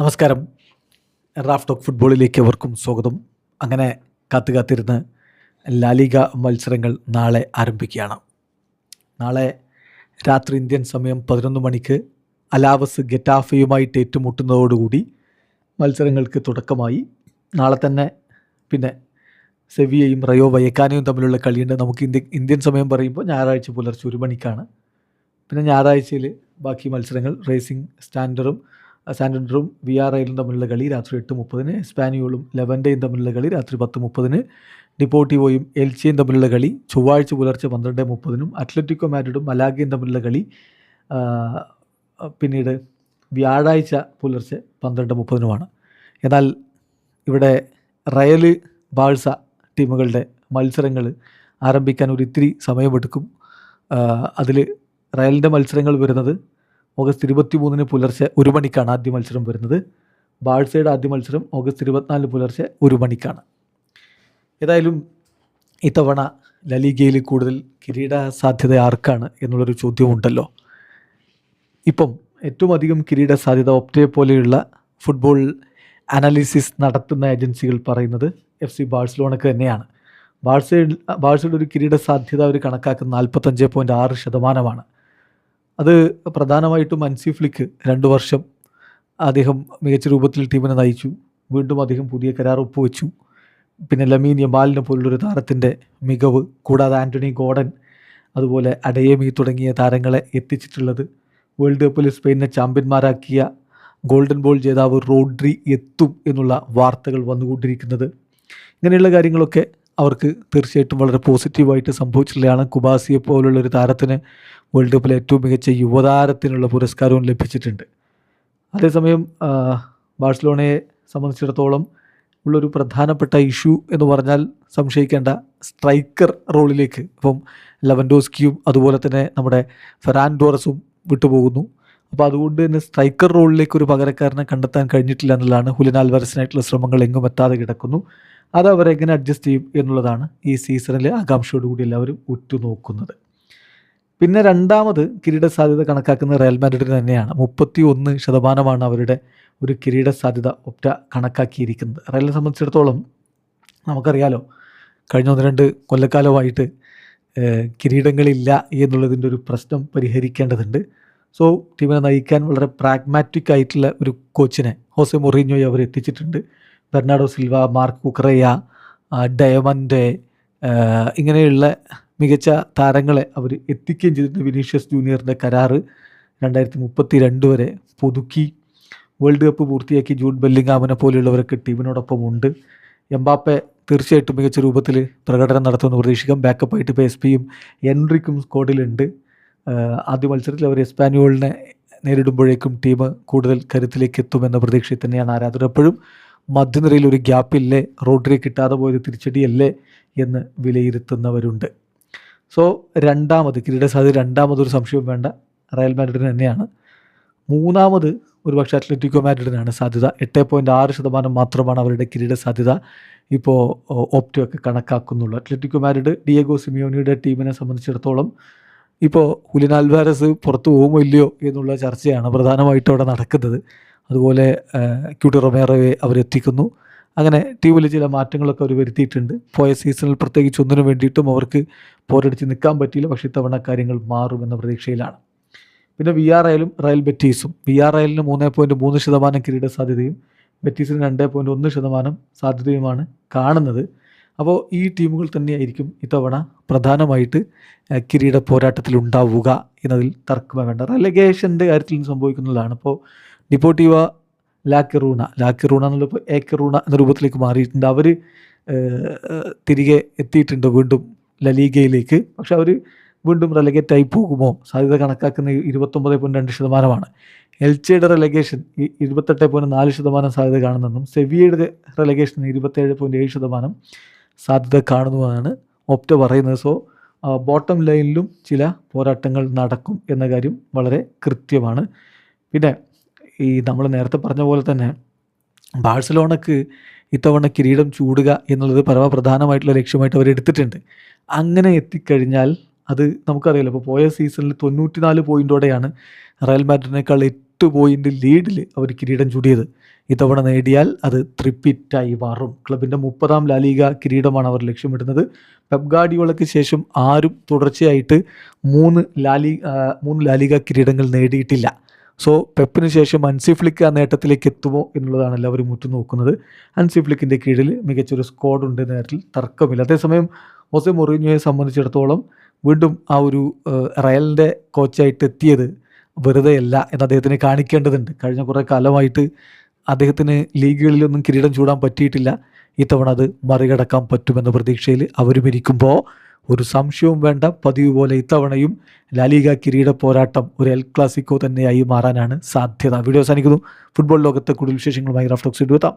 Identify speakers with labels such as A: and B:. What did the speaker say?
A: നമസ്കാരം. Raf talk ഫുട്ബോളിലേക്ക് അവർക്കും സ്വാഗതം. അങ്ങനെ കാത്തിരുന്ന് ലാലിഗ മത്സരങ്ങൾ നാളെ ആരംഭിക്കുകയാണ്. നാളെ രാത്രി ഇന്ത്യൻ സമയം 11 മണിക്ക് അലാവസ് ഗെറ്റാഫയുമായിട്ട് ഏറ്റുമുട്ടുന്നതോടുകൂടി മത്സരങ്ങൾക്ക് തുടക്കമായി. നാളെ തന്നെ പിന്നെ സെവിയയും റയോ വയക്കാനയും തമ്മിലുള്ള കളിയുണ്ട്. നമുക്ക് ഇന്ത്യൻ സമയം പറയുമ്പോൾ ഞായറാഴ്ച പുലർച്ചെ 1 മണിക്കാണ്. പിന്നെ ഞായറാഴ്ചയിൽ ബാക്കി മത്സരങ്ങൾ റേസിംഗ് സാൻഡൻഡറും വിആർഐലും തമ്മിലുള്ള കളി രാത്രി 8:30, എസ്പാനിയോളും ലെവൻ്റെയും തമ്മിലുള്ള കളി രാത്രി 10:30, ഡിപ്പോർട്ടിവോയും എൽച്ചയും തമ്മിലുള്ള കളി ചൊവ്വാഴ്ച പുലർച്ചെ 12:30, അത്ലറ്റിക്കോ മാഡ്രിഡും മലാഗയും തമ്മിലുള്ള കളി പിന്നീട് വ്യാഴാഴ്ച പുലർച്ചെ 12:30. എന്നാൽ ഇവിടെ റയൽ ബാഴ്സ ടീമുകളുടെ മത്സരങ്ങൾ ആരംഭിക്കാൻ ഒരിത്തിരി സമയമെടുക്കും. അതിൽ റയലിൻ്റെ മത്സരങ്ങൾ വരുന്നത് ഓഗസ്റ്റ് 23 പുലർച്ചെ 1 മണിക്കാണ് ആദ്യ മത്സരം വരുന്നത്. ബാഴ്സയുടെ ആദ്യ മത്സരം ഓഗസ്റ്റ് 24 പുലർച്ചെ 1 മണിക്കാണ്. ഏതായാലും ഇത്തവണ ലലീഗയിൽ കൂടുതൽ കിരീട സാധ്യത ആർക്കാണ് എന്നുള്ളൊരു ചോദ്യമുണ്ടല്ലോ. ഇപ്പം ഏറ്റവും അധികം കിരീട സാധ്യത ഒപ്റ്റയെ പോലെയുള്ള ഫുട്ബോൾ അനാലിസിസ് നടത്തുന്ന ഏജൻസികൾ പറയുന്നത് FC ബാഴ്സലോണക്ക് തന്നെയാണ്. ബാഴ്സയുടെ ഒരു കിരീട സാധ്യത അവർ കണക്കാക്കുന്നത് 45.6%. അത് പ്രധാനമായിട്ടും ഹൻസി ഫ്ലിക്ക് 2 വർഷം അദ്ദേഹം മികച്ച രൂപത്തിൽ ടീമിനെ നയിച്ചു. വീണ്ടും അദ്ദേഹം പുതിയ കരാർ ഒപ്പുവെച്ചു. പിന്നെ ലമീൻ യമാലിനെ പോലുള്ളൊരു താരത്തിൻ്റെ മികവ്, കൂടാതെ ആൻ്റണി ഗോർഡൻ, അതുപോലെ അഡയേമി തുടങ്ങിയ താരങ്ങളെ എത്തിച്ചിട്ടുള്ളത്. വേൾഡ് കപ്പിൽ സ്പെയിനെ ചാമ്പ്യന്മാരാക്കിയ ഗോൾഡൻ ബോൾ ജേതാവ് റോഡ്രി എത്തും എന്നുള്ള വാർത്തകൾ വന്നുകൊണ്ടിരിക്കുന്നത്. ഇങ്ങനെയുള്ള കാര്യങ്ങളൊക്കെ അവർക്ക് തീർച്ചയായിട്ടും വളരെ പോസിറ്റീവായിട്ട് സംഭവിച്ചിട്ടുള്ളതാണ്. കുബാസിയെ പോലുള്ളൊരു താരത്തിന് വേൾഡ് കപ്പിലെ ഏറ്റവും മികച്ച യുവതാരത്തിനുള്ള പുരസ്കാരവും ലഭിച്ചിട്ടുണ്ട്. അതേസമയം ബാഴ്സലോണയെ സംബന്ധിച്ചിടത്തോളം ഉള്ളൊരു പ്രധാനപ്പെട്ട ഇഷ്യൂ എന്ന് പറഞ്ഞാൽ സംശയിക്കേണ്ട സ്ട്രൈക്കർ റോളിലേക്ക് ഇപ്പം ലെവൻഡോസ്കിയും അതുപോലെ തന്നെ നമ്മുടെ ഫെറാൻ ടോറസും വിട്ടുപോകുന്നു. അപ്പോൾ അതുകൊണ്ട് തന്നെ സ്ട്രൈക്കർ റോളിലേക്ക് ഒരു പകരക്കാരനെ കണ്ടെത്താൻ കഴിഞ്ഞിട്ടില്ല എന്നുള്ളതാണ്. ഹുലിൻ ആൽവാരസിനായിട്ടുള്ള ശ്രമങ്ങൾ എങ്ങും എത്താതെ കിടക്കുന്നു. അത് അവരെങ്ങനെ അഡ്ജസ്റ്റ് ചെയ്യും എന്നുള്ളതാണ് ഈ സീസണിൽ ആകാംക്ഷയോടുകൂടി എല്ലാവരും ഉറ്റുനോക്കുന്നത്. പിന്നെ രണ്ടാമത് കിരീട സാധ്യത കണക്കാക്കുന്ന റയൽ മാഡ്രിഡിന് തന്നെയാണ്. 31% അവരുടെ ഒരു കിരീട സാധ്യത ഒപ്റ്റ കണക്കാക്കിയിരിക്കുന്നത്. റയലിനെ സംബന്ധിച്ചിടത്തോളം നമുക്കറിയാലോ, കഴിഞ്ഞ 1-2 കൊല്ലക്കാലമായിട്ട് കിരീടങ്ങളില്ല എന്നുള്ളതിൻ്റെ ഒരു പ്രശ്നം പരിഹരിക്കേണ്ടതുണ്ട്. സോ ടീമിനെ നയിക്കാൻ വളരെ പ്രാഗ്മാറ്റിക് ആയിട്ടുള്ള ഒരു കോച്ചിനെ ഹോസെ മൊറീഞ്ഞോയെ അവർ എത്തിച്ചിട്ടുണ്ട്. ബെർണാഡോ സിൽവ, മാർക്ക് കുക്കറയ, ഡയമണ്ട് ഇങ്ങനെയുള്ള മികച്ച താരങ്ങളെ അവർ എത്തിക്കുകയും ചെയ്തിട്ടുണ്ട്. വിനീഷ്യസ് ജൂനിയറിൻ്റെ കരാറ് 2032 വരെ പുതുക്കി. വേൾഡ് കപ്പ് പൂർത്തിയാക്കി ജൂഡ് ബെല്ലിംഗാമിനെ പോലെയുള്ളവരൊക്കെ ടീമിനോടൊപ്പം ഉണ്ട്. എംബാപ്പെ തീർച്ചയായിട്ടും മികച്ച രൂപത്തിൽ പ്രകടനം നടത്തുമെന്ന് പ്രതീക്ഷിക്കാം. ബാക്കപ്പായിട്ട് ഇപ്പോൾ എസ്പിയും എൻറിക്കും സ്ക്വാഡിലുണ്ട്. ആദ്യ മത്സരത്തിൽ അവർ എസ്പാനിയോളിനെ നേരിടുമ്പോഴേക്കും ടീം കൂടുതൽ കരുത്തിലേക്ക് എത്തുമെന്ന പ്രതീക്ഷയിൽ തന്നെയാണ് ആരാധകർ. എപ്പോഴും മധ്യനിരയിൽ ഒരു ഗ്യാപ്പില്ലേ, റോഡ്രി കിട്ടാതെ പോയത് തിരിച്ചടിയല്ലേ എന്ന് വിലയിരുത്തുന്നവരുണ്ട്. സോ കിരീട സാധ്യത രണ്ടാമതൊരു സംശയവും വേണ്ട, റയൽ മാഡ്രിഡിന് തന്നെയാണ്. മൂന്നാമത് ഒരുപക്ഷെ അത്ലറ്റിക്കോ മാഡ്രിഡിനാണ് സാധ്യത. 8.6% മാത്രമാണ് അവരുടെ കിരീട സാധ്യത ഇപ്പോൾ ഓപ്റ്റൊക്കെ കണക്കാക്കുന്നുള്ളൂ. അത്ലറ്റിക്കോ മാഡ്രിഡ് ഡിയേഗോ സിമിയോണിയുടെ ടീമിനെ സംബന്ധിച്ചിടത്തോളം ഇപ്പോൾ ഹുലിൻ ആൽവാരസ് പുറത്തു പോകുമോ ഇല്ലയോ എന്നുള്ള ചർച്ചയാണ് പ്രധാനമായിട്ടും അവിടെ നടക്കുന്നത്. അതുപോലെ ക്യൂട്ടി റൊമേറോയെ അവരെത്തിക്കുന്നു. അങ്ങനെ ടീമിൽ ചില മാറ്റങ്ങളൊക്കെ അവർ വരുത്തിയിട്ടുണ്ട്. പോയ സീസണിൽ പ്രത്യേകിച്ച് ഒന്നിനു വേണ്ടിയിട്ടും അവർക്ക് പോരടിച്ച് നിൽക്കാൻ പറ്റിയില്ല. പക്ഷേ ഇത്തവണ കാര്യങ്ങൾ മാറുമെന്ന പ്രതീക്ഷയിലാണ്. പിന്നെ വിആർഐലും റയൽ ബെറ്റീസും. വിആർഐലിന് 3.3% കിരീട സാധ്യതയും ബെറ്റീസിന് 2.1% സാധ്യതയുമാണ് കാണുന്നത്. അപ്പോൾ ഈ ടീമുകൾ തന്നെയായിരിക്കും ഇത്തവണ പ്രധാനമായിട്ട് കിരീട പോരാട്ടത്തിലുണ്ടാവുക എന്നതിൽ തർക്കമേ വേണ്ട. റെലഗേഷൻ്റെ കാര്യത്തിൽ സംഭവിക്കുന്നതാണ്. ഇപ്പോൾ ഡിപ്പോർട്ടീവ ലാക്കെറൂണ എന്നുള്ളപ്പോൾ ഏക്കെറൂണ എന്ന രൂപത്തിലേക്ക് മാറിയിട്ടുണ്ട്. അവർ തിരികെ എത്തിയിട്ടുണ്ട് വീണ്ടും ലലീഗയിലേക്ക്. പക്ഷെ അവർ വീണ്ടും റെലഗേറ്റായി പോകുമോ? സാധ്യത കണക്കാക്കുന്ന 29.2%. എൽച്ചയുടെ റെലഗേഷൻ 28.4% സാധ്യത കാണുന്നെന്നും സെവിയയുടെ റെലഗേഷൻ 27.7% സാധ്യത കാണുന്നതാണ് ഒപ്റ്റ പറയുന്നത്. സോ ബോട്ടം ലൈനിലും ചില പോരാട്ടങ്ങൾ നടക്കും എന്ന കാര്യം വളരെ കൃത്യമാണ്. പിന്നെ ഈ നമ്മൾ നേരത്തെ പറഞ്ഞ പോലെ തന്നെ ബാഴ്സലോണക്ക് ഇത്തവണ കിരീടം ചൂടുക എന്നുള്ളത് പരമപ്രധാനമായിട്ടുള്ള ലക്ഷ്യമായിട്ട് അവർ എടുത്തിട്ടുണ്ട്. അങ്ങനെ എത്തിക്കഴിഞ്ഞാൽ അത് നമുക്കറിയാലോ. ഇപ്പോൾ പോയ സീസണിൽ 94 പോയിൻറ്റോടെയാണ് റയൽ മാഡ്രിഡിനേക്കാൾ 8 പോയിൻ്റ് ലീഡിൽ അവർ കിരീടം ചൂടിയത്. ഇത്തവണ നേടിയാൽ അത് ത്രിപ്പിറ്റായി മാറും. ക്ലബിൻ്റെ 30ാം ലാലിഗ കിരീടമാണ് അവർ ലക്ഷ്യമിടുന്നത്. പെപ് ഗാർഡിയോളയ്ക്ക് ശേഷം ആരും തുടർച്ചയായിട്ട് 3 ലാലിഗ കിരീടങ്ങൾ നേടിയിട്ടില്ല. സോ പെപ്പിന് ശേഷം ഹൻസി ഫ്ലിക്ക് ആ നേട്ടത്തിലേക്ക് എത്തുമോ എന്നുള്ളതാണ് എല്ലാവരും ഉറ്റുനോക്കുന്നത്. ഹൻസി ഫ്ലിക്കിൻ്റെ കീഴിൽ മികച്ചൊരു സ്ക്വാഡ് ഉണ്ട് എന്ന കാര്യത്തിൽ തർക്കമില്ല. അതേസമയം ഹോസെ മൊറീഞ്ഞോയെ സംബന്ധിച്ചിടത്തോളം വീണ്ടും ആ ഒരു റയലിൻ്റെ കോച്ചായിട്ട് എത്തിയത് വെറുതെയല്ല എന്ന് അദ്ദേഹത്തിന് കാണിക്കേണ്ടതുണ്ട്. കഴിഞ്ഞ കുറേ കാലമായിട്ട് അദ്ദേഹത്തിന് ലീഗുകളിലൊന്നും കിരീടം ചൂടാൻ പറ്റിയിട്ടില്ല. ഇത്തവണ അത് മറികടക്കാൻ പറ്റുമെന്ന പ്രതീക്ഷയിൽ അവരും ഇരിക്കുമ്പോൾ ഒരു സംശയവും വേണ്ട, പതിവ് പോലെ ഇത്തവണയും ലാലിഗ കിരീട പോരാട്ടം ഒരു എൽ ക്ലാസിക്കോ തന്നെയായി മാറാനാണ് സാധ്യത. വീഡിയോ അവസാനിക്കുന്നു. ഫുട്ബോൾ ലോകത്തെ കൂടുതൽ വിശേഷങ്ങളുമായി റാഫ് ടോക്സ് എത്താം.